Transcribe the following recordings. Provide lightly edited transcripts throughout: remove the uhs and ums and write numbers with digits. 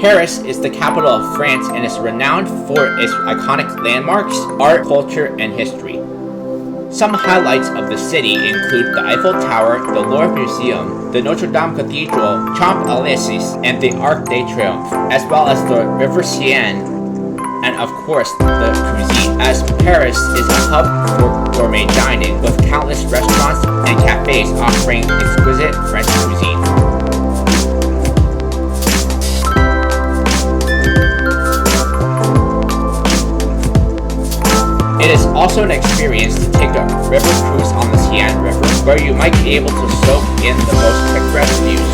Paris is the capital of France and is renowned for its iconic landmarks, art, culture, and history. Some highlights of the city include the Eiffel Tower, the Louvre Museum, the Notre Dame Cathedral, Champs-Elysees, and the Arc de Triomphe, as well as the River Seine, and of course, the cuisine, as Paris is a hub for gourmet dining with countless restaurants and cafes offering exquisite French cuisine. It is also an experience to take a river cruise on the Seine River, where you might be able to soak in the most picturesque views.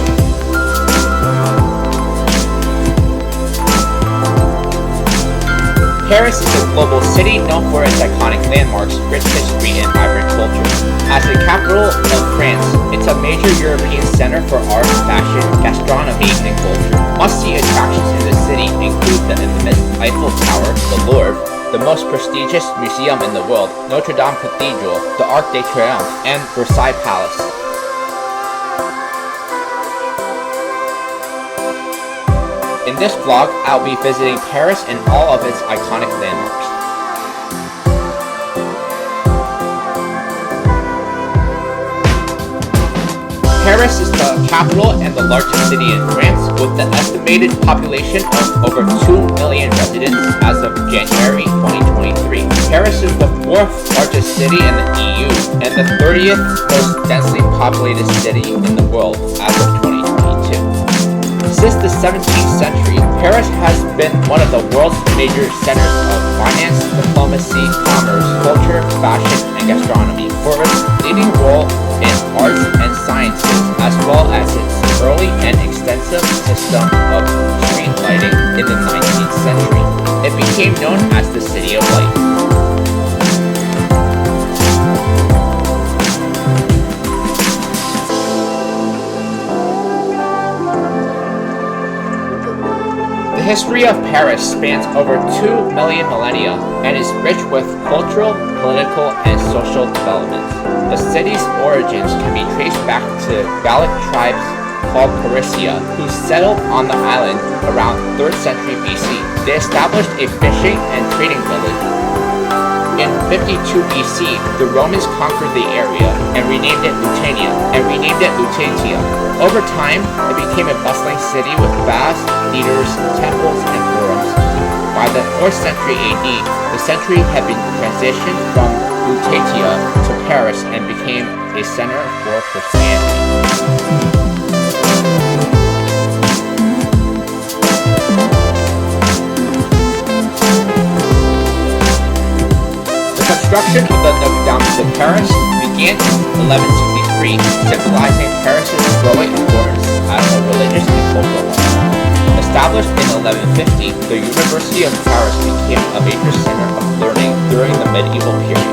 Paris is a global city known for its iconic landmarks, rich history, and vibrant culture. As the capital of France, it's a major European center for art, fashion, gastronomy, and culture. Must-see attractions in the city include the infamous Eiffel Tower, the Louvre, the most prestigious museum in the world, Notre Dame Cathedral, the Arc de Triomphe, and Versailles Palace. In this vlog, I'll be visiting Paris and all of its iconic landmarks. Paris is the capital and the largest city in France, with an estimated population of over 2 million residents as of January 2023. Paris is the 4th largest city in the EU and the 30th most densely populated city in the world as of 2022. Since the 17th century, Paris has been one of the world's major centers of finance, diplomacy, commerce, culture, fashion, and gastronomy, for its leading role in arts and sciences, as well as its early and extensive system of street lighting in the 19th century. It became known as the City of Light. The history of Paris spans over 2 million millennia and is rich with cultural, political, and social developments. The city's origins can be traced back to Gallic tribes called Parisia, who settled on the island around 3rd century BC. They established a fishing and trading village. In 52 BC, the Romans conquered the area and renamed it Lutetia. Over time, it became a bustling city with baths, theaters, temples, and forums. By the 4th century AD, the century had been transitioned from Lutetia to Paris and became a center for Christianity. Construction of the Notre Dame de Paris began in 1163, symbolizing Paris's growing importance as a religious and cultural hub. Established in 1150, the University of Paris became a major center of learning during the medieval period.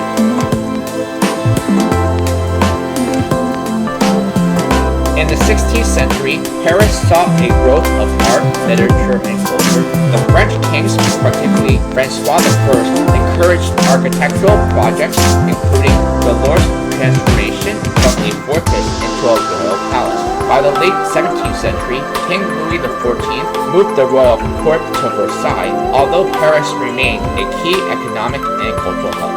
In the 16th century, Paris saw a growth of art, literature, and culture. The French kings, particularly Francois I, encouraged architectural projects, including the Louvre's transformation from a fortress into a royal palace. By the late 17th century, King Louis XIV moved the royal court to Versailles, although Paris remained a key economic and cultural hub.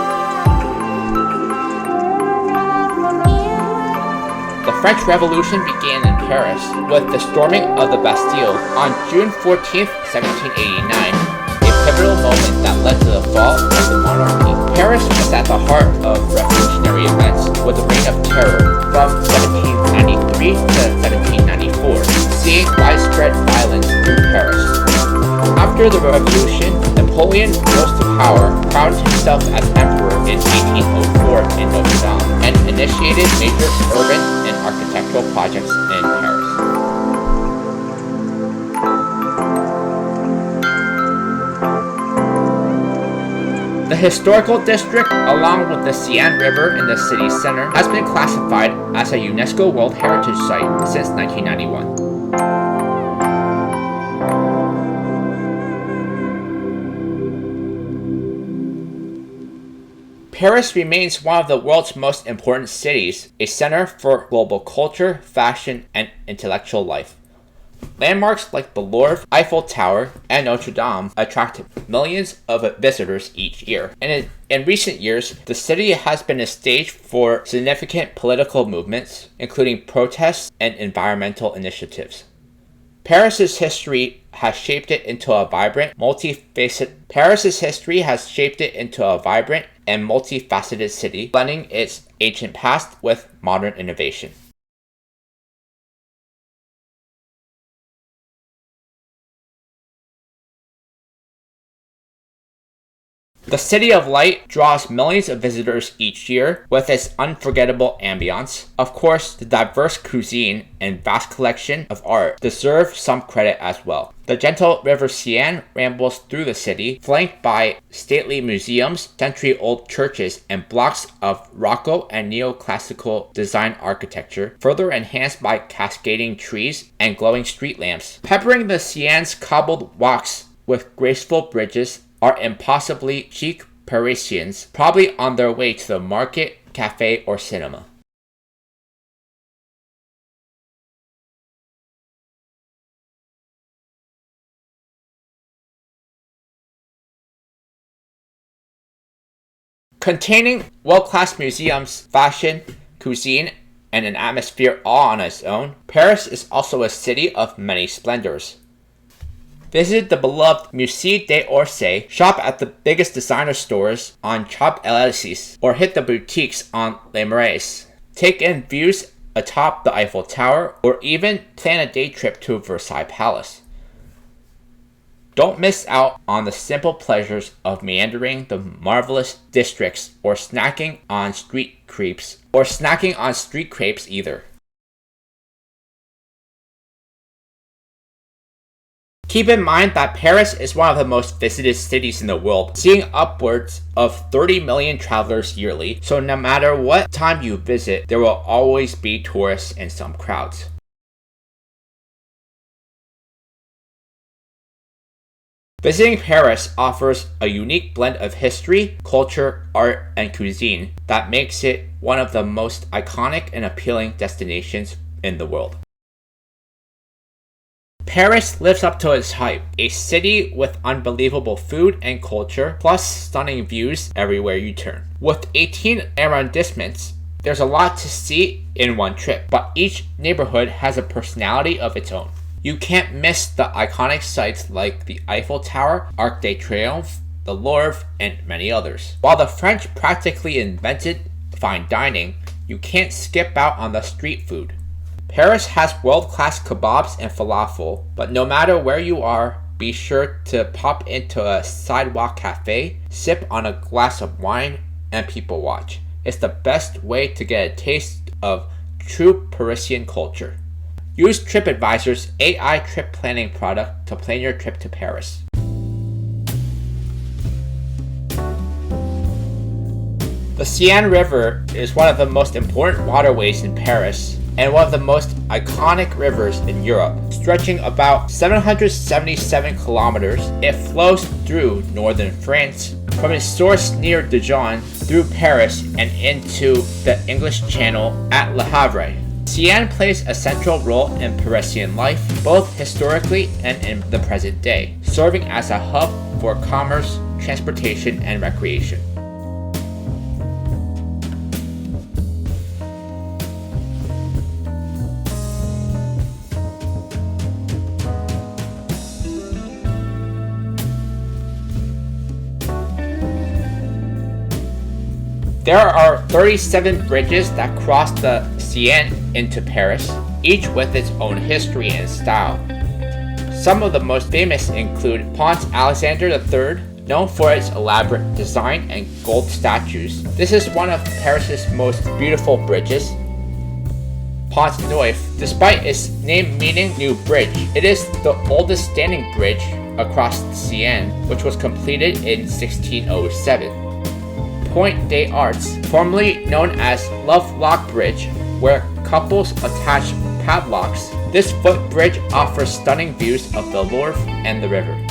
The French Revolution began in Paris with the storming of the Bastille on June 14, 1789, a pivotal moment that led to the fall of the monarchy. Paris was at the heart of revolutionary events, with a reign of terror from 1793 to 1794, seeing widespread violence through Paris. After the revolution, Napoleon rose to power, crowned himself as emperor in 1804 in Notre Dame, and initiated major urban and architectural projects in Paris. The historical district, along with the Seine River in the city center, has been classified as a UNESCO World Heritage Site since 1991. Paris remains one of the world's most important cities, a center for global culture, fashion, and intellectual life. Landmarks like the Louvre, Eiffel Tower, and Notre Dame attract millions of visitors each year. And in recent years, the city has been a stage for significant political movements, including protests and environmental initiatives. Paris's history has shaped it into a vibrant, and multifaceted city, blending its ancient past with modern innovation. The City of Light draws millions of visitors each year with its unforgettable ambiance. Of course, the diverse cuisine and vast collection of art deserve some credit as well. The gentle river Seine rambles through the city, flanked by stately museums, century-old churches, and blocks of Rococo and neoclassical design architecture, further enhanced by cascading trees and glowing street lamps. Peppering the Seine's cobbled walks with graceful bridges are impossibly chic Parisians, probably on their way to the market, cafe, or cinema. Containing world-class museums, fashion, cuisine, and an atmosphere all on its own, Paris is also a city of many splendors. Visit the beloved Musée d'Orsay, shop at the biggest designer stores on Champs-Elysees, or hit the boutiques on Les Marais. Take in views atop the Eiffel Tower, or even plan a day trip to Versailles Palace. Don't miss out on the simple pleasures of meandering the marvelous districts or snacking on street crepes either. Keep in mind that Paris is one of the most visited cities in the world, seeing upwards of 30 million travelers yearly, so no matter what time you visit, there will always be tourists and some crowds. Visiting Paris offers a unique blend of history, culture, art, and cuisine that makes it one of the most iconic and appealing destinations in the world. Paris lives up to its hype, a city with unbelievable food and culture, plus stunning views everywhere you turn. With 18 arrondissements, there's a lot to see in one trip, but each neighborhood has a personality of its own. You can't miss the iconic sites like the Eiffel Tower, Arc de Triomphe, the Louvre, and many others. While the French practically invented fine dining, you can't skip out on the street food. Paris has world-class kebabs and falafel, but no matter where you are, be sure to pop into a sidewalk cafe, sip on a glass of wine, and people watch. It's the best way to get a taste of true Parisian culture. Use TripAdvisor's AI trip planning product to plan your trip to Paris. The Seine River is one of the most important waterways in Paris and one of the most iconic rivers in Europe. Stretching about 777 kilometers, it flows through northern France, from its source near Dijon, through Paris, and into the English Channel at Le Havre. Seine plays a central role in Parisian life, both historically and in the present day, serving as a hub for commerce, transportation, and recreation. There are 37 bridges that cross the Seine into Paris, each with its own history and style. Some of the most famous include Pont Alexander III, known for its elaborate design and gold statues. This is one of Paris's most beautiful bridges. Pont Neuf, despite its name meaning new bridge, it is the oldest standing bridge across the Seine, which was completed in 1607. Point des Arts, formerly known as Love Lock Bridge, where couples attach padlocks. This footbridge offers stunning views of the Louvre and the river.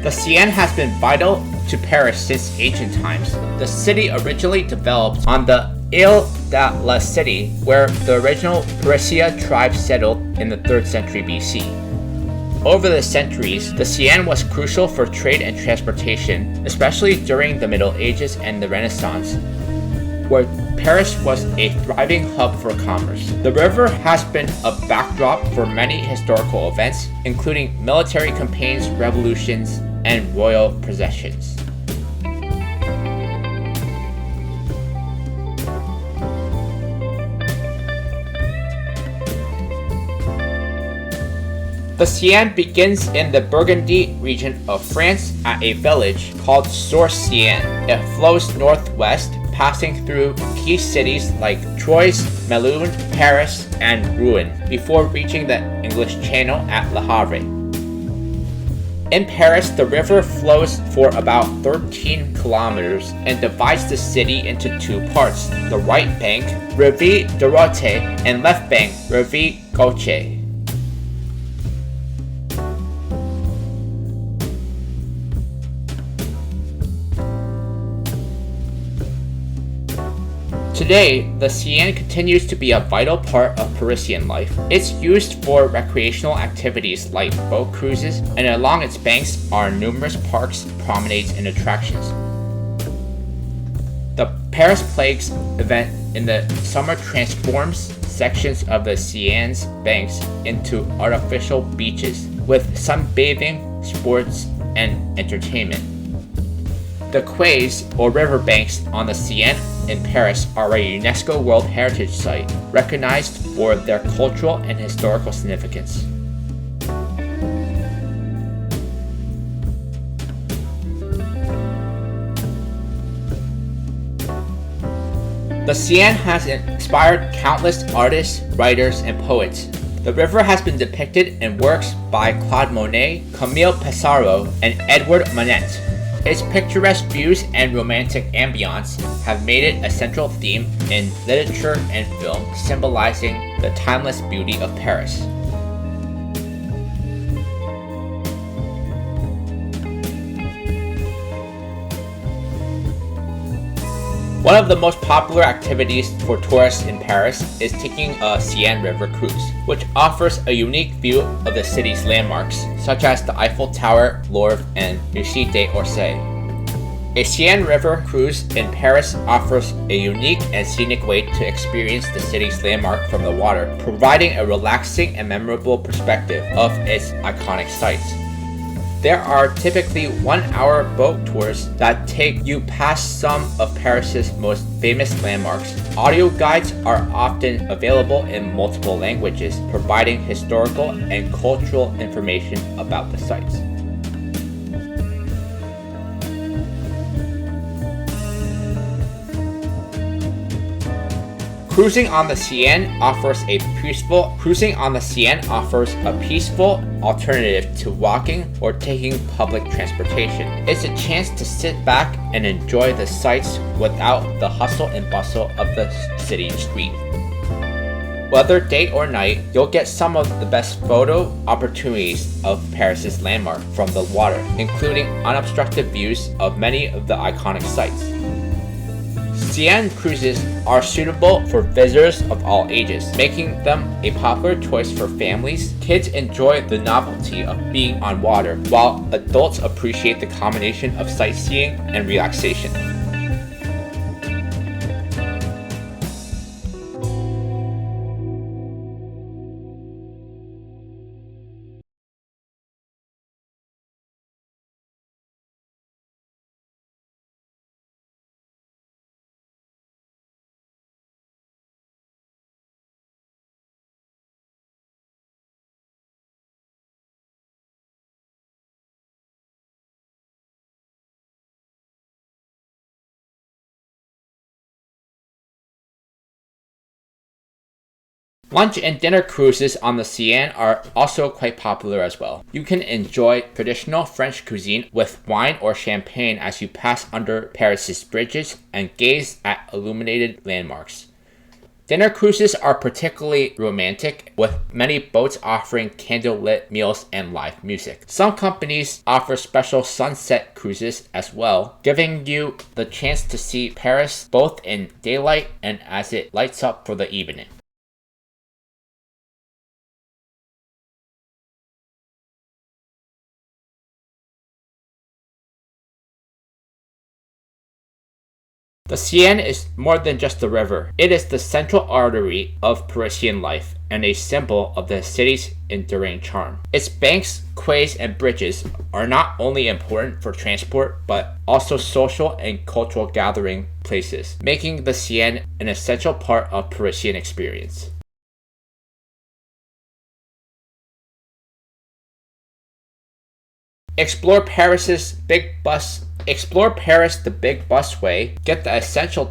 The Seine has been vital to Paris since ancient times. The city originally developed on the Ile de la Cité, where the original Parisia tribe settled in the 3rd century BC. Over the centuries, the Seine was crucial for trade and transportation, especially during the Middle Ages and the Renaissance, where Paris was a thriving hub for commerce. The river has been a backdrop for many historical events, including military campaigns, revolutions, and royal processions. The Seine begins in the Burgundy region of France at a village called Source-Seine. It flows northwest, passing through key cities like Troyes, Melun, Paris, and Rouen, before reaching the English Channel at Le Havre. In Paris, the river flows for about 13 kilometers and divides the city into 2 parts, the right bank, Rive Droite, and left bank, Rive Gauche. Today, the Seine continues to be a vital part of Parisian life. It's used for recreational activities like boat cruises, and along its banks are numerous parks, promenades, and attractions. The Paris Plagues event in the summer transforms sections of the Seine's banks into artificial beaches, with sunbathing, sports, and entertainment. The quays, or riverbanks, on the Seine in Paris are a UNESCO World Heritage Site, recognized for their cultural and historical significance. The Seine has inspired countless artists, writers, and poets. The river has been depicted in works by Claude Monet, Camille Pissarro, and Edouard Manet. Its picturesque views and romantic ambiance have made it a central theme in literature and film, symbolizing the timeless beauty of Paris. One of the most popular activities for tourists in Paris is taking a Seine River cruise, which offers a unique view of the city's landmarks, such as the Eiffel Tower, Louvre, and Musée d'Orsay. A Seine River cruise in Paris offers a unique and scenic way to experience the city's landmark from the water, providing a relaxing and memorable perspective of its iconic sites. There are typically 1-hour boat tours that take you past some of Paris's most famous landmarks. Audio guides are often available in multiple languages, providing historical and cultural information about the sites. Cruising on the Seine offers a peaceful alternative to walking or taking public transportation. It's a chance to sit back and enjoy the sights without the hustle and bustle of the city street. Whether day or night, you'll get some of the best photo opportunities of Paris's landmark from the water, including unobstructed views of many of the iconic sites. Seine cruises are suitable for visitors of all ages, making them a popular choice for families. Kids enjoy the novelty of being on water, while adults appreciate the combination of sightseeing and relaxation. Lunch and dinner cruises on the Seine are also quite popular as well. You can enjoy traditional French cuisine with wine or champagne as you pass under Paris's bridges and gaze at illuminated landmarks. Dinner cruises are particularly romantic, with many boats offering candlelit meals and live music. Some companies offer special sunset cruises as well, giving you the chance to see Paris both in daylight and as it lights up for the evening. The Seine is more than just a river. It is the central artery of Parisian life and a symbol of the city's enduring charm. Its banks, quays, and bridges are not only important for transport, but also social and cultural gathering places, making the Seine an essential part of Parisian experience. Explore Paris the big busway. Get the essential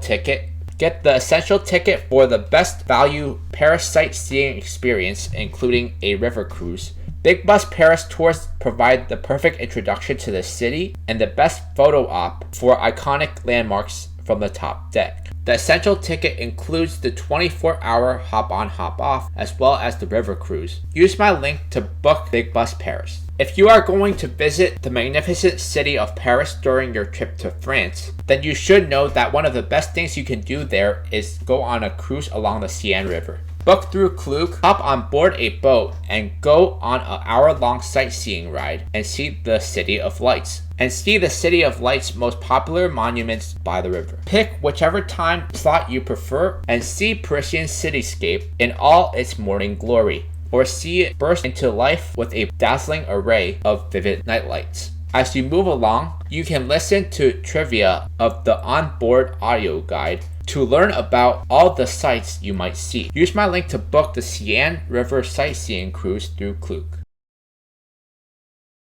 ticket for the best value Paris sightseeing experience, including a river cruise. Big Bus Paris tours provide the perfect introduction to the city and the best photo op for iconic landmarks from the top deck. The essential ticket includes the 24-hour hop-on hop-off as well as the river cruise. Use my link to book Big Bus Paris. If you are going to visit the magnificent city of Paris during your trip to France, then you should know that one of the best things you can do there is go on a cruise along the Seine River. Book through Klook, hop on board a boat, and go on an hour-long sightseeing ride and see the City of Lights. Most popular monuments by the river. Pick whichever time slot you prefer and see Parisian cityscape in all its morning glory, or see it burst into life with a dazzling array of vivid nightlights. As you move along, you can listen to trivia of the onboard audio guide to learn about all the sights you might see. Use my link to book the Seine River sightseeing cruise through Klook.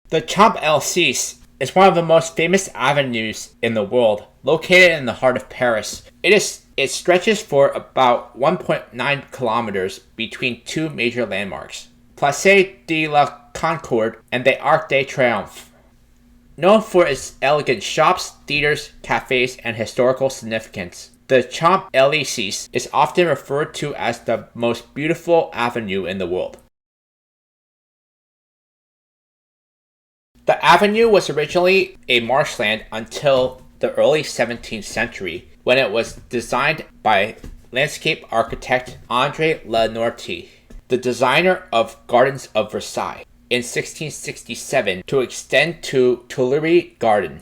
The Champs-Elysees is one of the most famous avenues in the world, located in the heart of Paris. It stretches for about 1.9 kilometers between two major landmarks, Place de la Concorde and the Arc de Triomphe. Known for its elegant shops, theaters, cafes, and historical significance, the Champs-Elysees is often referred to as the most beautiful avenue in the world. The avenue was originally a marshland until the early 17th century, when it was designed by landscape architect André Lenoirtier, the designer of Gardens of Versailles, in 1667 to extend to Tuileries Garden.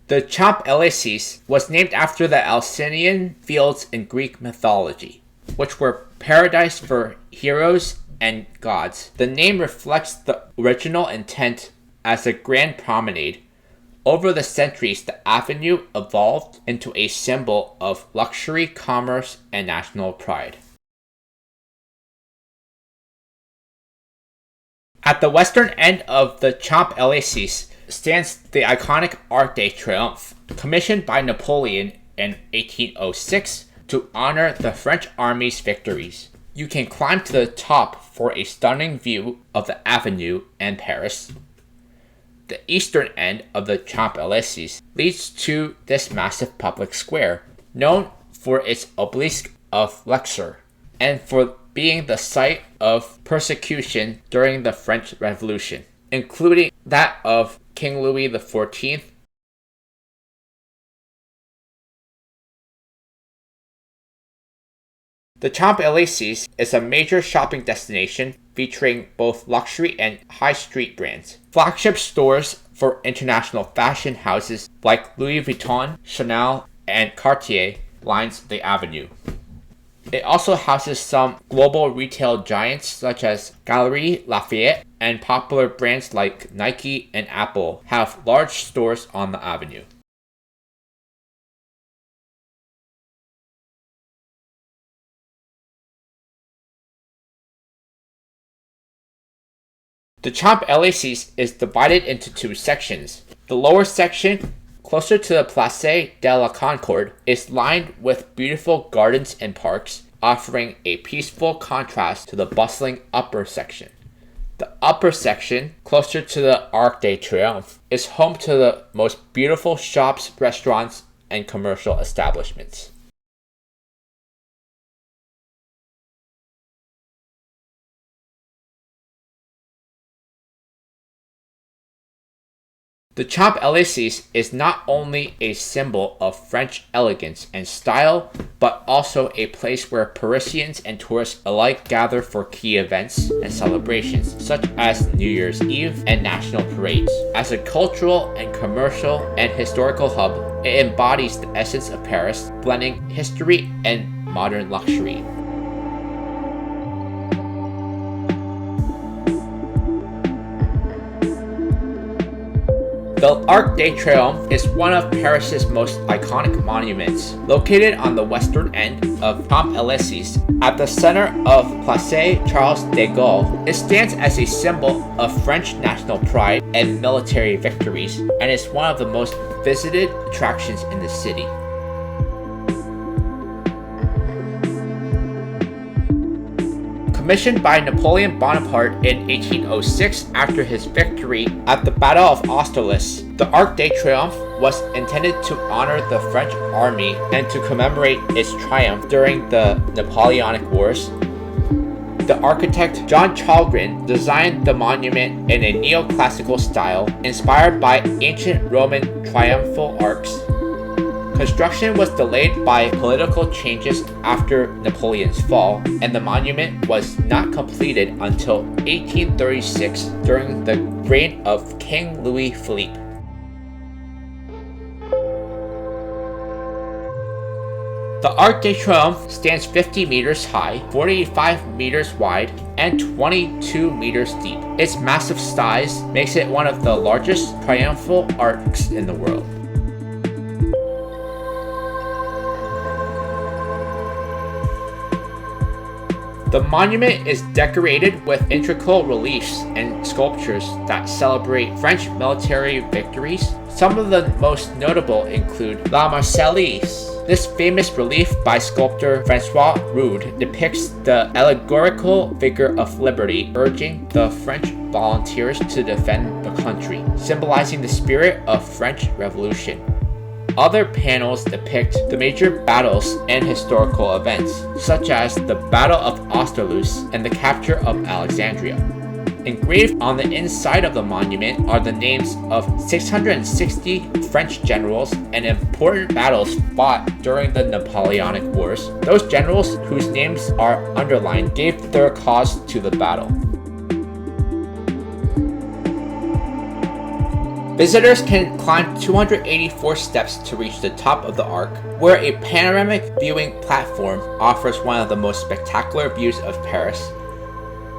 The Champs-Elysees was named after the Elysian fields in Greek mythology, which were paradise for heroes and gods. The name reflects the original intent as a grand promenade. Over the centuries, the avenue evolved into a symbol of luxury, commerce, and national pride. At the western end of the Champs-Elysees stands the iconic Arc de Triomphe, commissioned by Napoleon in 1806 to honor the French army's victories. You can climb to the top for a stunning view of the avenue and Paris. The eastern end of the Champs-Elysees leads to this massive public square, known for its obelisk of Luxor, and for being the site of persecution during the French Revolution, including that of King Louis XIV. The Champs-Elysees is a major shopping destination featuring both luxury and high street brands. Flagship stores for international fashion houses like Louis Vuitton, Chanel, and Cartier lines the avenue. It also houses some global retail giants such as Galeries Lafayette, and popular brands like Nike and Apple have large stores on the avenue. The Champs-Elysees is divided into two sections. The lower section, closer to the Place de la Concorde, is lined with beautiful gardens and parks, offering a peaceful contrast to the bustling upper section. The upper section, closer to the Arc de Triomphe, is home to the most beautiful shops, restaurants, and commercial establishments. The Champs-Elysees is not only a symbol of French elegance and style, but also a place where Parisians and tourists alike gather for key events and celebrations, such as New Year's Eve and national parades. As a cultural and commercial and historical hub, it embodies the essence of Paris, blending history and modern luxury. The Arc de Triomphe is one of Paris's most iconic monuments. Located on the western end of Champs-Elysees, at the center of Place Charles de Gaulle, it stands as a symbol of French national pride and military victories, and is one of the most visited attractions in the city. Commissioned by Napoleon Bonaparte in 1806 after his victory at the Battle of Austerlitz, the Arc de Triomphe was intended to honor the French army and to commemorate its triumph during the Napoleonic Wars. The architect John Chalgrin designed the monument in a neoclassical style inspired by ancient Roman triumphal arcs. Construction was delayed by political changes after Napoleon's fall, and the monument was not completed until 1836 during the reign of King Louis Philippe. The Arc de Triomphe stands 50 meters high, 45 meters wide, and 22 meters deep. Its massive size makes it one of the largest triumphal arcs in the world. The monument is decorated with intricate reliefs and sculptures that celebrate French military victories. Some of the most notable include La Marseillaise. This famous relief by sculptor Francois Rude depicts the allegorical figure of liberty urging the French volunteers to defend the country, symbolizing the spirit of French Revolution. Other panels depict the major battles and historical events, such as the Battle of Austerlitz and the capture of Alexandria. Engraved on the inside of the monument are the names of 660 French generals and important battles fought during the Napoleonic Wars. Those generals whose names are underlined gave their cause to the battle. Visitors can climb 284 steps to reach the top of the Arc, where a panoramic viewing platform offers one of the most spectacular views of Paris.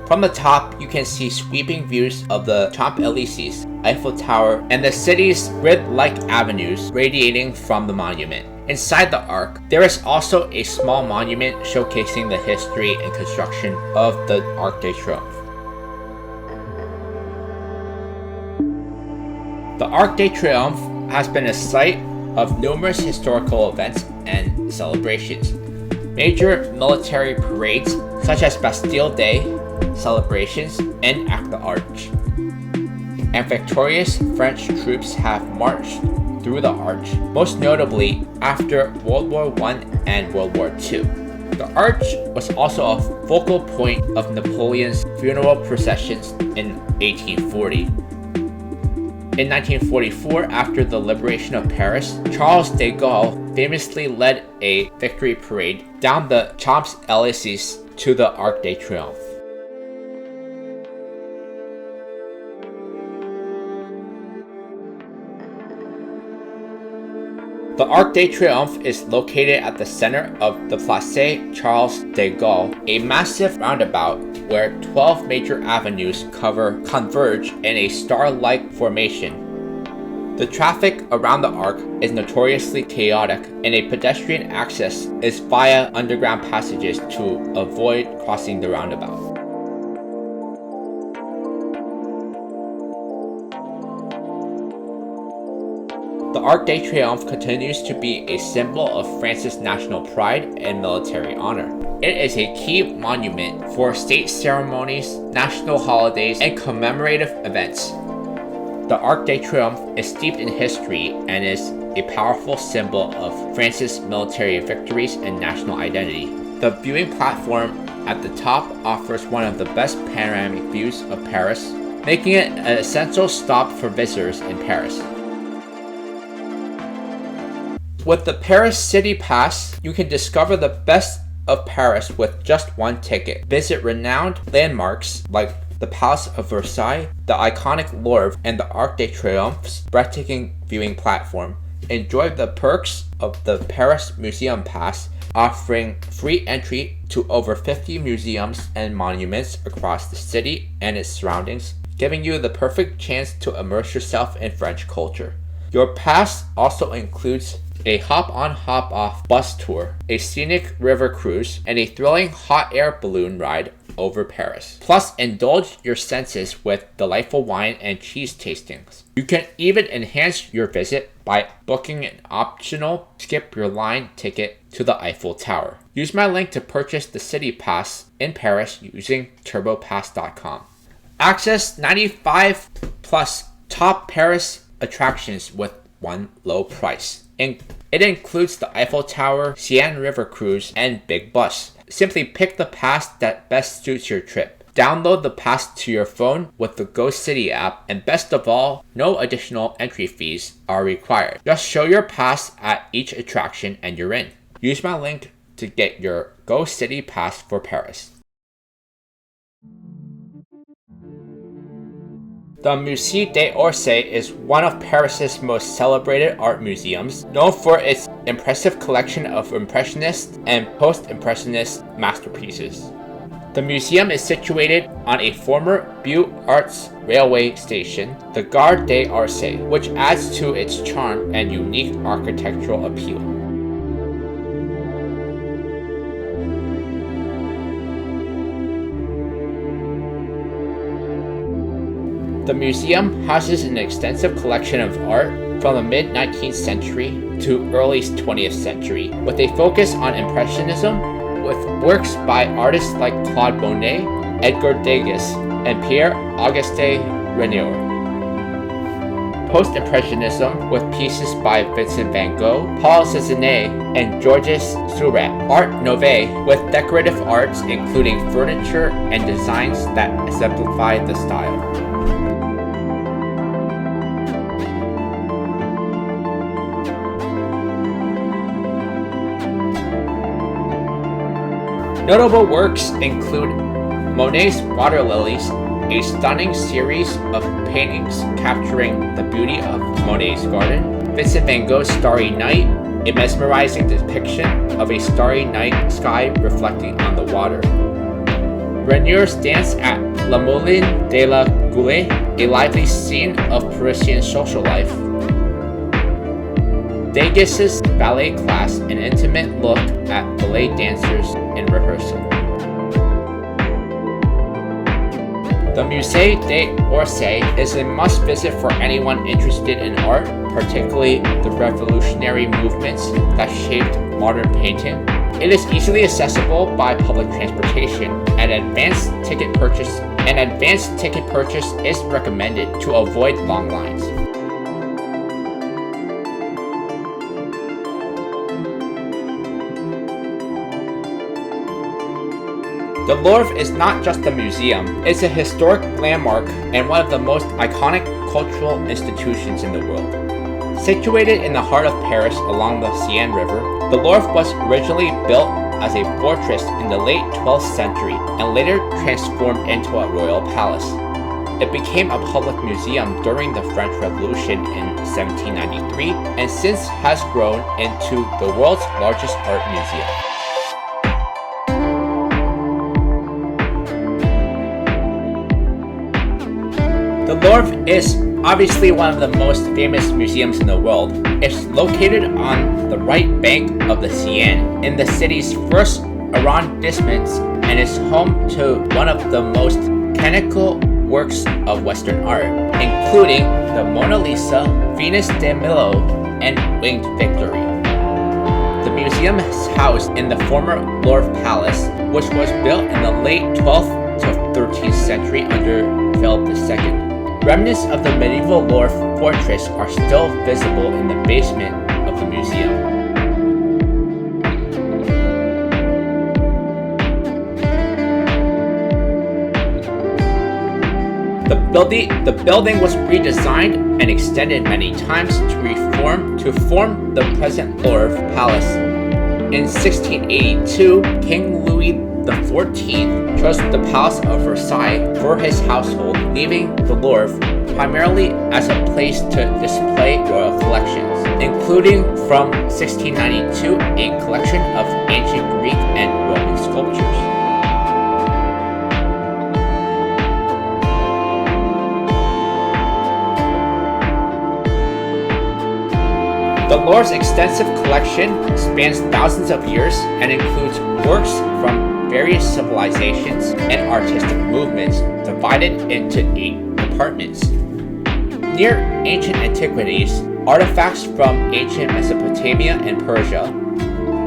From the top, you can see sweeping views of the Champs-Elysees, Eiffel Tower, and the city's grid-like avenues radiating from the monument. Inside the Arc, there is also a small monument showcasing the history and construction of the Arc de Triomphe. The Arc de Triomphe has been a site of numerous historical events and celebrations. Major military parades such as Bastille Day celebrations enact the arch, and victorious French troops have marched through the arch, most notably after World War I and World War II. The arch was also a focal point of Napoleon's funeral processions in 1840. In 1944, after the liberation of Paris, Charles de Gaulle famously led a victory parade down the Champs-Elysees to the Arc de Triomphe. The Arc de Triomphe is located at the center of the Place Charles de Gaulle, a massive roundabout where 12 major avenues converge in a star-like formation. The traffic around the Arc is notoriously chaotic, and a pedestrian access is via underground passages to avoid crossing the roundabout. The Arc de Triomphe continues to be a symbol of France's national pride and military honor. It is a key monument for state ceremonies, national holidays, and commemorative events. The Arc de Triomphe is steeped in history and is a powerful symbol of France's military victories and national identity. The viewing platform at the top offers one of the best panoramic views of Paris, making it an essential stop for visitors in Paris. With the Paris City Pass, you can discover the best of Paris with just one ticket. Visit renowned landmarks like the Palace of Versailles, the iconic Louvre, and the Arc de Triomphe's breathtaking viewing platform. Enjoy the perks of the Paris Museum Pass, offering free entry to over 50 museums and monuments across the city and its surroundings, giving you the perfect chance to immerse yourself in French culture. Your pass also includes a hop-on hop-off bus tour, a scenic river cruise, and a thrilling hot air balloon ride over Paris. Plus, indulge your senses with delightful wine and cheese tastings. You can even enhance your visit by booking an optional skip your line ticket to the Eiffel Tower. Use my link to purchase the City Pass in Paris using TurboPass.com. Access 95 plus top Paris attractions with one low price. It includes the Eiffel Tower, Seine River Cruise, and Big Bus. Simply pick the pass that best suits your trip. Download the pass to your phone with the GoCity app, and best of all, no additional entry fees are required. Just show your pass at each attraction and you're in. Use my link to get your GoCityPass for Paris. The Musée d'Orsay is one of Paris's most celebrated art museums, known for its impressive collection of Impressionist and Post-Impressionist masterpieces. The museum is situated on a former Beaux-Arts railway station, the Gare d'Orsay, which adds to its charm and unique architectural appeal. The museum houses an extensive collection of art from the mid-19th century to early 20th century, with a focus on Impressionism, with works by artists like Claude Monet, Edgar Degas, and Pierre-Auguste Renoir. Post-Impressionism, with pieces by Vincent van Gogh, Paul Cézanne, and Georges Seurat. Art Nouveau, with decorative arts including furniture and designs that exemplify the style. Notable works include Monet's Water Lilies, a stunning series of paintings capturing the beauty of Monet's garden, Vincent van Gogh's Starry Night, a mesmerizing depiction of a starry night sky reflecting on the water, Renoir's Dance at La Moulin de la Goulée, a lively scene of Parisian social life, Degas's ballet class, an intimate look at ballet dancers in rehearsal. The Musée d'Orsay is a must-visit for anyone interested in art, particularly the revolutionary movements that shaped modern painting. It is easily accessible by public transportation. An advanced ticket purchase is recommended to avoid long lines. The Louvre is not just a museum, it's a historic landmark and one of the most iconic cultural institutions in the world. Situated in the heart of Paris along the Seine River, the Louvre was originally built as a fortress in the late 12th century and later transformed into a royal palace. It became a public museum during the French Revolution in 1793 and since has grown into the world's largest art museum. The Louvre is obviously one of the most famous museums in the world. It's located on the right bank of the Seine in the city's first arrondissement and is home to one of the most canonical works of Western art, including the Mona Lisa, Venus de Milo, and Winged Victory. The museum is housed in the former Louvre Palace, which was built in the late 12th to 13th century under Philip II. Remnants of the medieval Louvre fortress are still visible in the basement of the museum. The The building was redesigned and extended many times to form the present Louvre Palace. In 1682, King Louis XIV chose the Palace of Versailles for his household, leaving the Louvre primarily as a place to display royal collections, including from 1692 a collection of ancient Greek and Roman sculptures. The Louvre's extensive collection spans thousands of years and includes works from various civilizations and artistic movements divided into 8 departments. Near ancient antiquities, artifacts from ancient Mesopotamia and Persia,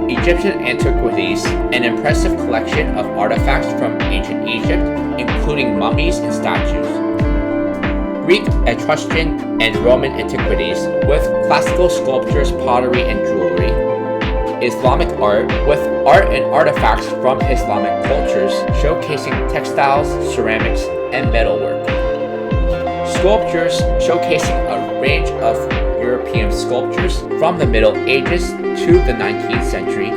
Egyptian antiquities, an impressive collection of artifacts from ancient Egypt, including mummies and statues, Greek, Etruscan, and Roman antiquities with classical sculptures, pottery, and jewelry, Islamic art with art and artifacts from Islamic cultures showcasing textiles, ceramics, and metalwork, sculptures showcasing a range of European sculptures from the Middle Ages to the 19th century,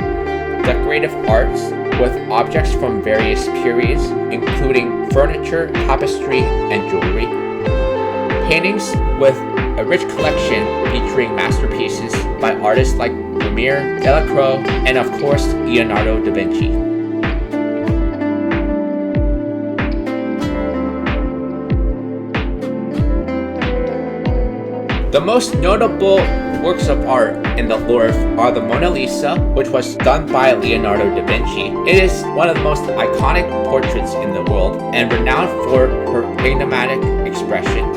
decorative arts with objects from various periods including furniture, tapestry, and jewelry, paintings with a rich collection featuring masterpieces by artists like Vermeer, Delacroix, and of course Leonardo da Vinci. The most notable works of art in the Louvre are the Mona Lisa, which was done by Leonardo da Vinci. It is one of the most iconic portraits in the world and renowned for her enigmatic expression.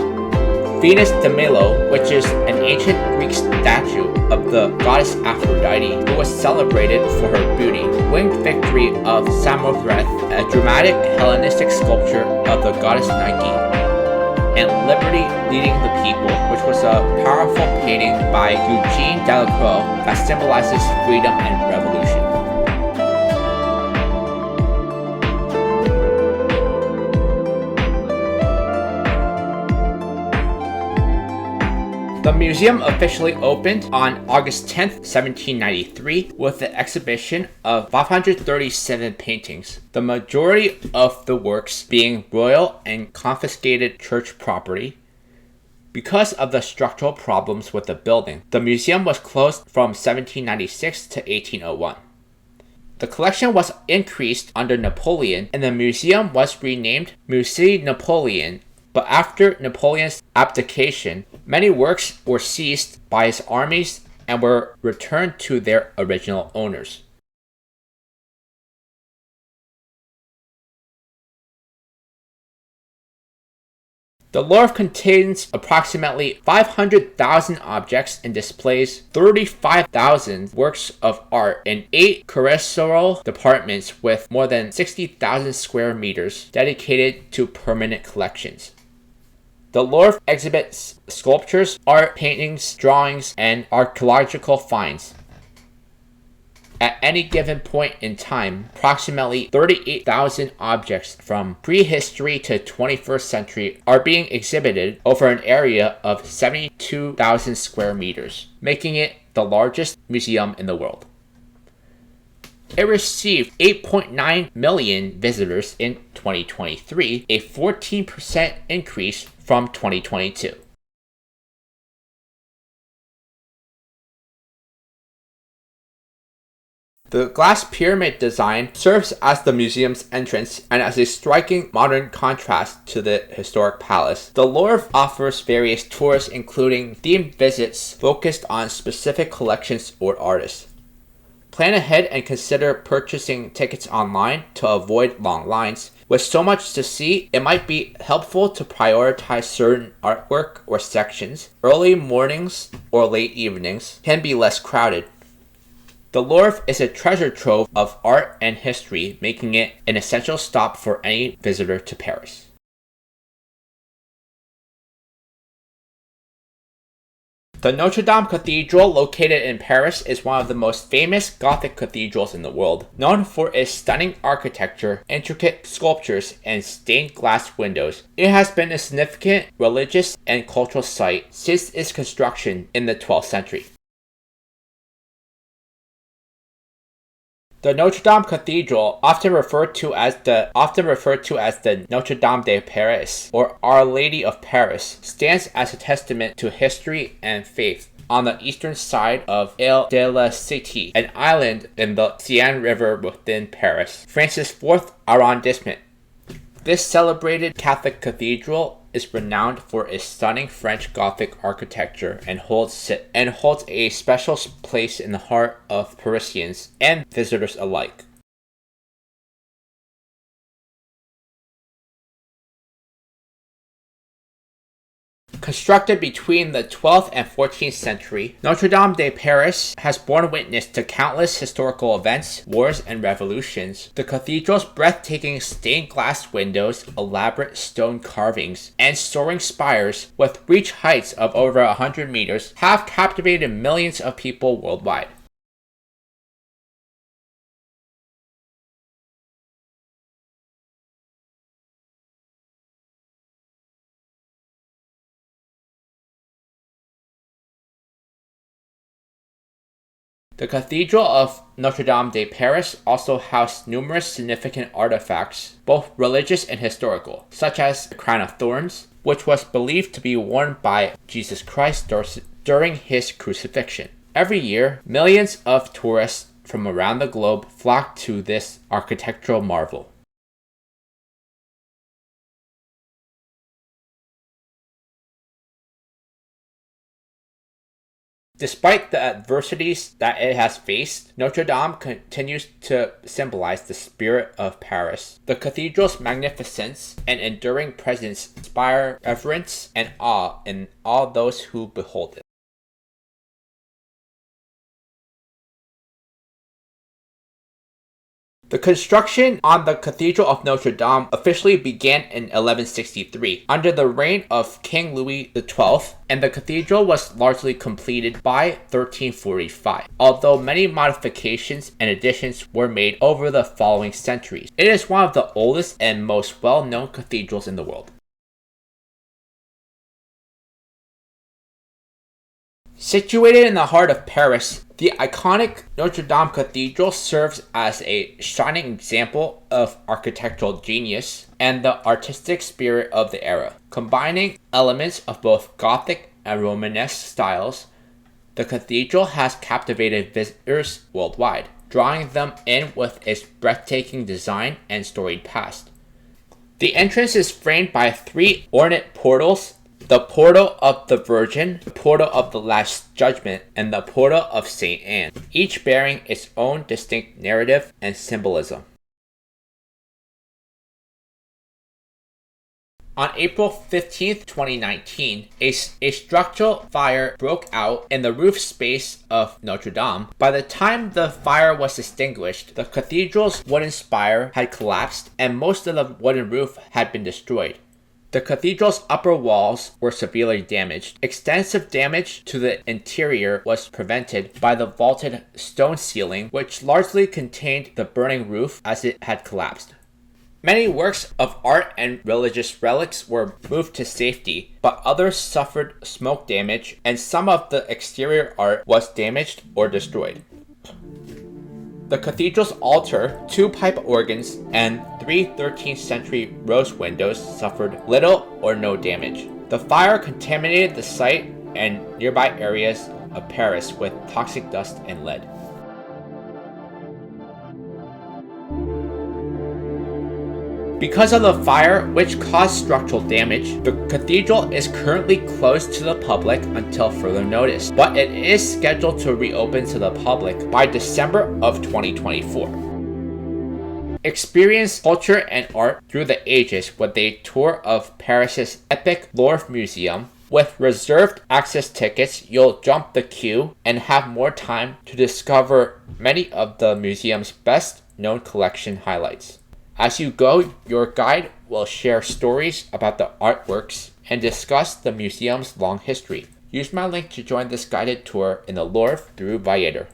Venus de Milo, which is an ancient Greek statue of the goddess Aphrodite, who was celebrated for her beauty. Winged Victory of Samothrace, a dramatic Hellenistic sculpture of the goddess Nike. And Liberty Leading the People, which was a powerful painting by Eugene Delacroix that symbolizes freedom and revolution. The museum officially opened on August 10, 1793, with the exhibition of 537 paintings, the majority of the works being royal and confiscated church property. Because of the structural problems with the building, the museum was closed from 1796 to 1801. The collection was increased under Napoleon, and the museum was renamed Musée Napoleon. But after Napoleon's abdication, many works were seized by his armies and were returned to their original owners. The Louvre contains approximately 500,000 objects and displays 35,000 works of art in 8 curatorial departments with more than 60,000 square meters dedicated to permanent collections. The Louvre exhibits sculptures, art, paintings, drawings, and archaeological finds. At any given point in time, approximately 38,000 objects from prehistory to 21st century are being exhibited over an area of 72,000 square meters, making it the largest museum in the world. It received 8.9 million visitors in 2023, a 14% increase from 2022. The glass pyramid design serves as the museum's entrance and as a striking modern contrast to the historic palace. The Louvre offers various tours including themed visits focused on specific collections or artists. Plan ahead and consider purchasing tickets online to avoid long lines. With so much to see, it might be helpful to prioritize certain artwork or sections. Early mornings or late evenings can be less crowded. The Louvre is a treasure trove of art and history, making it an essential stop for any visitor to Paris. The Notre Dame Cathedral, located in Paris, is one of the most famous Gothic cathedrals in the world, known for its stunning architecture, intricate sculptures, and stained glass windows. It has been a significant religious and cultural site since its construction in the 12th century. The Notre Dame Cathedral, often referred to as the Notre Dame de Paris, or Our Lady of Paris, stands as a testament to history and faith. On the eastern side of Ile de la Cité, an island in the Seine River within Paris, France's 4th arrondissement. This celebrated Catholic cathedral is renowned for its stunning French Gothic architecture and holds a special place in the heart of Parisians and visitors alike. Constructed between the 12th and 14th century, Notre Dame de Paris has borne witness to countless historical events, wars, and revolutions. The cathedral's breathtaking stained glass windows, elaborate stone carvings, and soaring spires with reach heights of over 100 meters have captivated millions of people worldwide. The Cathedral of Notre Dame de Paris also housed numerous significant artifacts, both religious and historical, such as the Crown of Thorns, which was believed to be worn by Jesus Christ during his crucifixion. Every year, millions of tourists from around the globe flock to this architectural marvel. Despite the adversities that it has faced, Notre Dame continues to symbolize the spirit of Paris. The cathedral's magnificence and enduring presence inspire reverence and awe in all those who behold it. The construction on the Cathedral of Notre Dame officially began in 1163 under the reign of King Louis XII, and the cathedral was largely completed by 1345, although many modifications and additions were made over the following centuries. It is one of the oldest and most well-known cathedrals in the world. Situated in the heart of Paris, the iconic Notre Dame Cathedral serves as a shining example of architectural genius and the artistic spirit of the era. Combining elements of both Gothic and Romanesque styles, the cathedral has captivated visitors worldwide, drawing them in with its breathtaking design and storied past. The entrance is framed by 3 ornate portals: the Portal of the Virgin, the Portal of the Last Judgment, and the Portal of St. Anne, each bearing its own distinct narrative and symbolism. On April 15, 2019, a structural fire broke out in the roof space of Notre Dame. By the time the fire was extinguished, the cathedral's wooden spire had collapsed and most of the wooden roof had been destroyed. The cathedral's upper walls were severely damaged. Extensive damage to the interior was prevented by the vaulted stone ceiling, which largely contained the burning roof as it had collapsed. Many works of art and religious relics were moved to safety, but others suffered smoke damage, and some of the exterior art was damaged or destroyed. The cathedral's altar, 2 pipe organs, and 3 13th century rose windows suffered little or no damage. The fire contaminated the site and nearby areas of Paris with toxic dust and lead. Because of the fire, which caused structural damage, the cathedral is currently closed to the public until further notice, but it is scheduled to reopen to the public by December of 2024. Experience culture and art through the ages with a tour of Paris's epic Louvre Museum. With reserved access tickets, you'll jump the queue and have more time to discover many of the museum's best-known collection highlights. As you go, your guide will share stories about the artworks and discuss the museum's long history. Use my link to join this guided tour in the Louvre through Viator.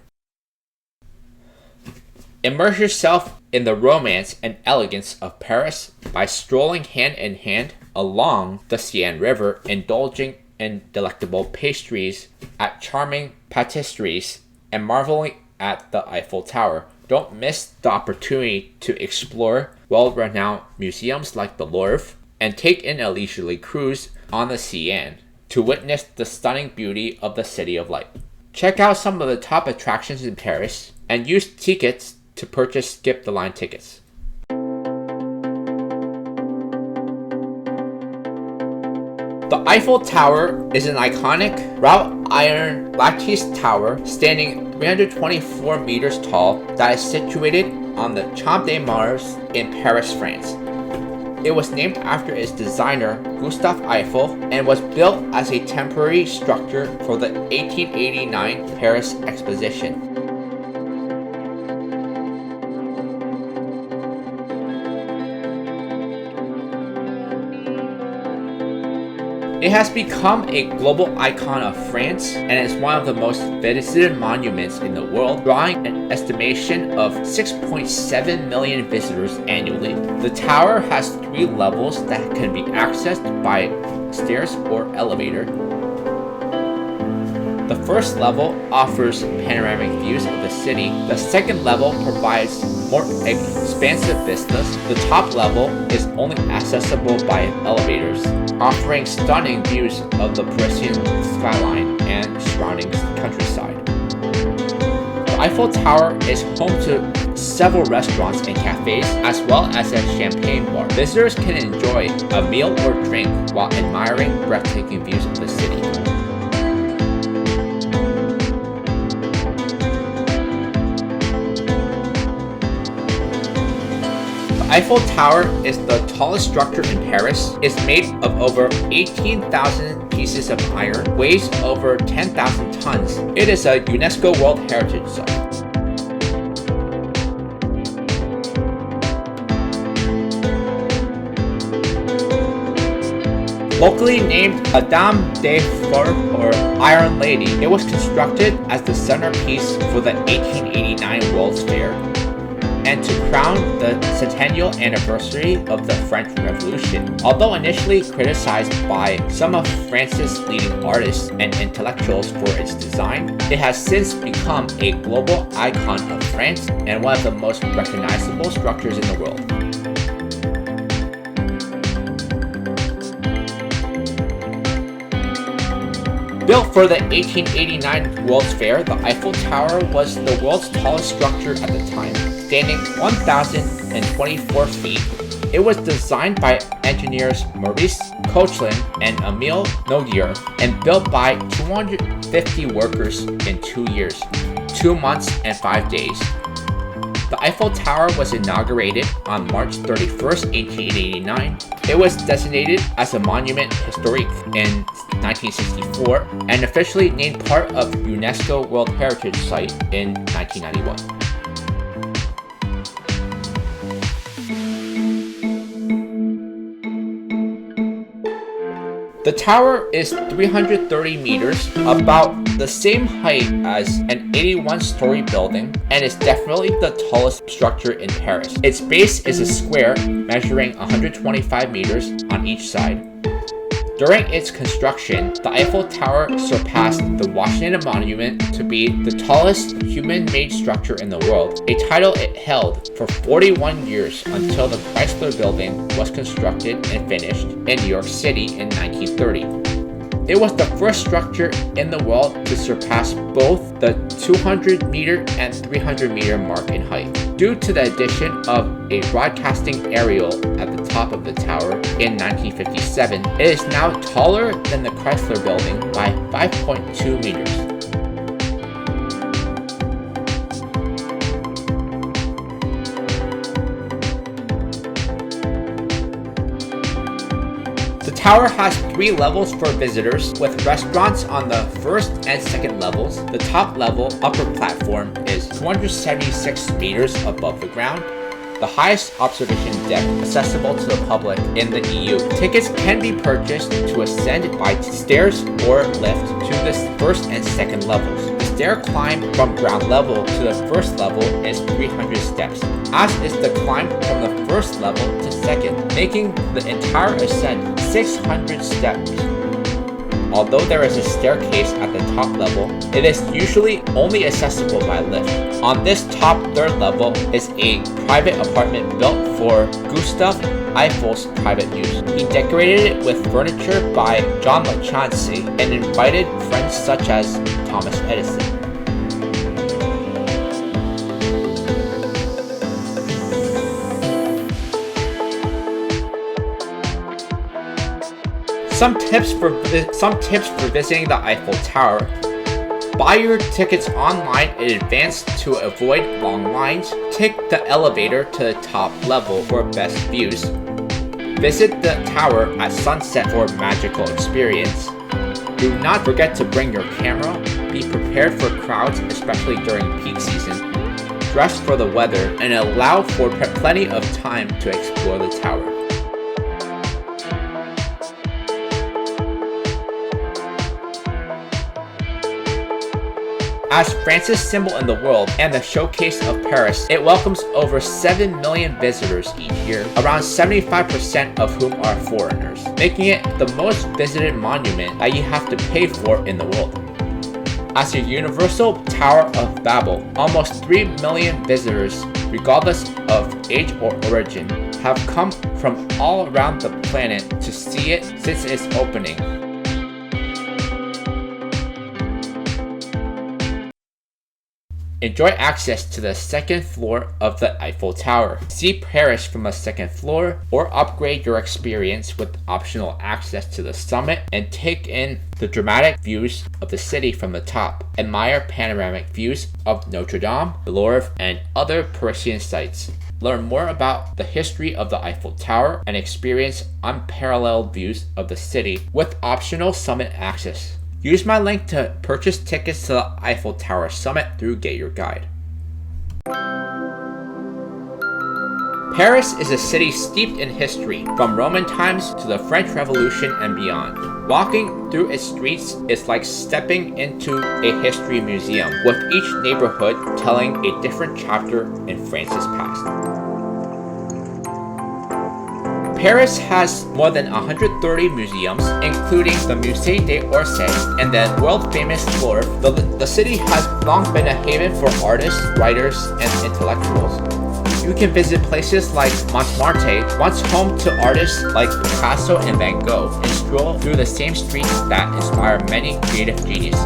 Immerse yourself in the romance and elegance of Paris by strolling hand in hand along the Seine River, indulging in delectable pastries at charming patisseries, and marveling at the Eiffel Tower. Don't miss the opportunity to explore well-renowned museums like the Louvre and take in a leisurely cruise on the Seine to witness the stunning beauty of the City of Light. Check out some of the top attractions in Paris and use Tiqets to purchase skip-the-line tickets. The Eiffel Tower is an iconic wrought iron lattice tower standing 324 meters tall that is situated on the Champs-Elysees in Paris, France. It was named after its designer, Gustave Eiffel, and was built as a temporary structure for the 1889 Paris Exposition. It has become a global icon of France and is one of the most visited monuments in the world, drawing an estimation of 6.7 million visitors annually. The tower has 3 levels that can be accessed by stairs or elevator. The first level offers panoramic views of the city. The second level provides more expansive vistas. The top level is only accessible by elevators, offering stunning views of the Parisian skyline and surrounding countryside. The Eiffel Tower is home to several restaurants and cafes, as well as a champagne bar. Visitors can enjoy a meal or drink while admiring breathtaking views of the city. The Eiffel Tower is the tallest structure in Paris. It's made of over 18,000 pieces of iron, weighs over 10,000 tons. It is a UNESCO World Heritage Site. Locally named Dame de Fer or Iron Lady, it was constructed as the centerpiece for the 1889 World's Fair and to crown the centennial anniversary of the French Revolution. Although initially criticized by some of France's leading artists and intellectuals for its design, it has since become a global icon of France and one of the most recognizable structures in the world. Built for the 1889 World's Fair, the Eiffel Tower was the world's tallest structure at the time, standing 1,024 feet. It was designed by engineers Maurice Koechlin and Emile Noguier and built by 250 workers in 2 years, 2 months and 5 days. The Eiffel Tower was inaugurated on March 31st, 1889. It was designated as a monument historique in 1964 and officially named part of UNESCO World Heritage Site in 1991. The tower is 330 meters, about the same height as an 81-story building, and is definitely the tallest structure in Paris. Its base is a square measuring 125 meters on each side. During its construction, the Eiffel Tower surpassed the Washington Monument to be the tallest human-made structure in the world, a title it held for 41 years until the Chrysler Building was constructed and finished in New York City in 1930. It was the first structure in the world to surpass both the 200-meter and 300-meter mark in height. Due to the addition of a broadcasting aerial at the top of the tower in 1957, it is now taller than the Chrysler Building by 5.2 meters. The tower has 3 levels for visitors, with restaurants on the first and second levels. The top level upper platform is 276 meters above the ground. the highest observation deck accessible to the public in the EU. Tickets can be purchased to ascend by stairs or lift to the first and second levels. The stair climb from ground level to the first level is 300 steps, as is the climb from the first level to second, making the entire ascent 600 steps. Although there is a staircase at the top level, it is usually only accessible by lift. On this top third level is a private apartment built for Gustav Eiffel's private use. He decorated it with furniture by John Lachance and invited friends such as Thomas Edison. Some tips for visiting the Eiffel Tower. Buy your tickets online in advance to avoid long lines. Take the elevator to the top level for best views. Visit the tower at sunset for a magical experience. Do not forget to bring your camera. Be prepared for crowds, especially during peak season. Dress for the weather and allow for plenty of time to explore the tower. As France's symbol in the world and the showcase of Paris, it welcomes over 7 million visitors each year, around 75% of whom are foreigners, making it the most visited monument that you have to pay for in the world. As a universal Tower of Babel, almost 3 million visitors, regardless of age or origin, have come from all around the planet to see it since its opening. Enjoy access to the second floor of the Eiffel Tower. See Paris from the second floor, or upgrade your experience with optional access to the summit and take in the dramatic views of the city from the top. Admire panoramic views of Notre Dame, the Louvre, and other Parisian sites. Learn more about the history of the Eiffel Tower and experience unparalleled views of the city with optional summit access. Use my link to purchase tickets to the Eiffel Tower Summit through GetYourGuide. Paris is a city steeped in history, from Roman times to the French Revolution and beyond. Walking through its streets is like stepping into a history museum, with each neighborhood telling a different chapter in France's past. Paris has more than 130 museums, including the Musée d'Orsay and the world-famous Louvre. The city has long been a haven for artists, writers, and intellectuals. You can visit places like Montmartre, once home to artists like Picasso and Van Gogh, and stroll through the same streets that inspire many creative geniuses.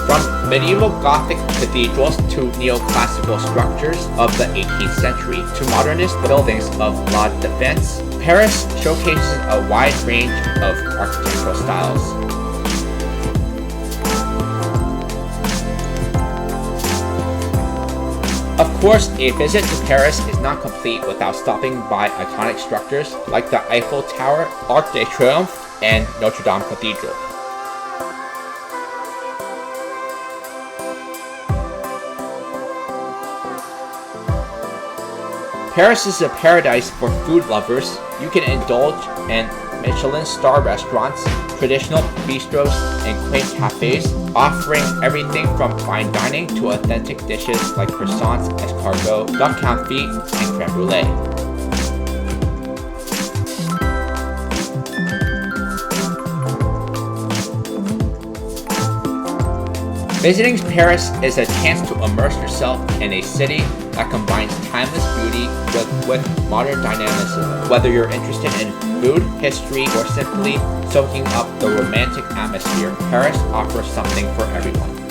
From medieval Gothic cathedrals to neoclassical structures of the 18th century to modernist buildings of La Défense, Paris showcases a wide range of architectural styles. Of course, a visit to Paris is not complete without stopping by iconic structures like the Eiffel Tower, Arc de Triomphe, and Notre Dame Cathedral. Paris is a paradise for food lovers. You can indulge in Michelin star restaurants, traditional bistros, and quaint cafes, offering everything from fine dining to authentic dishes like croissants, escargot, duck confit, and creme brulee. Visiting Paris is a chance to immerse yourself in a city that combines timeless beauty with modern dynamism. Whether you're interested in food, history, or simply soaking up the romantic atmosphere, Paris offers something for everyone.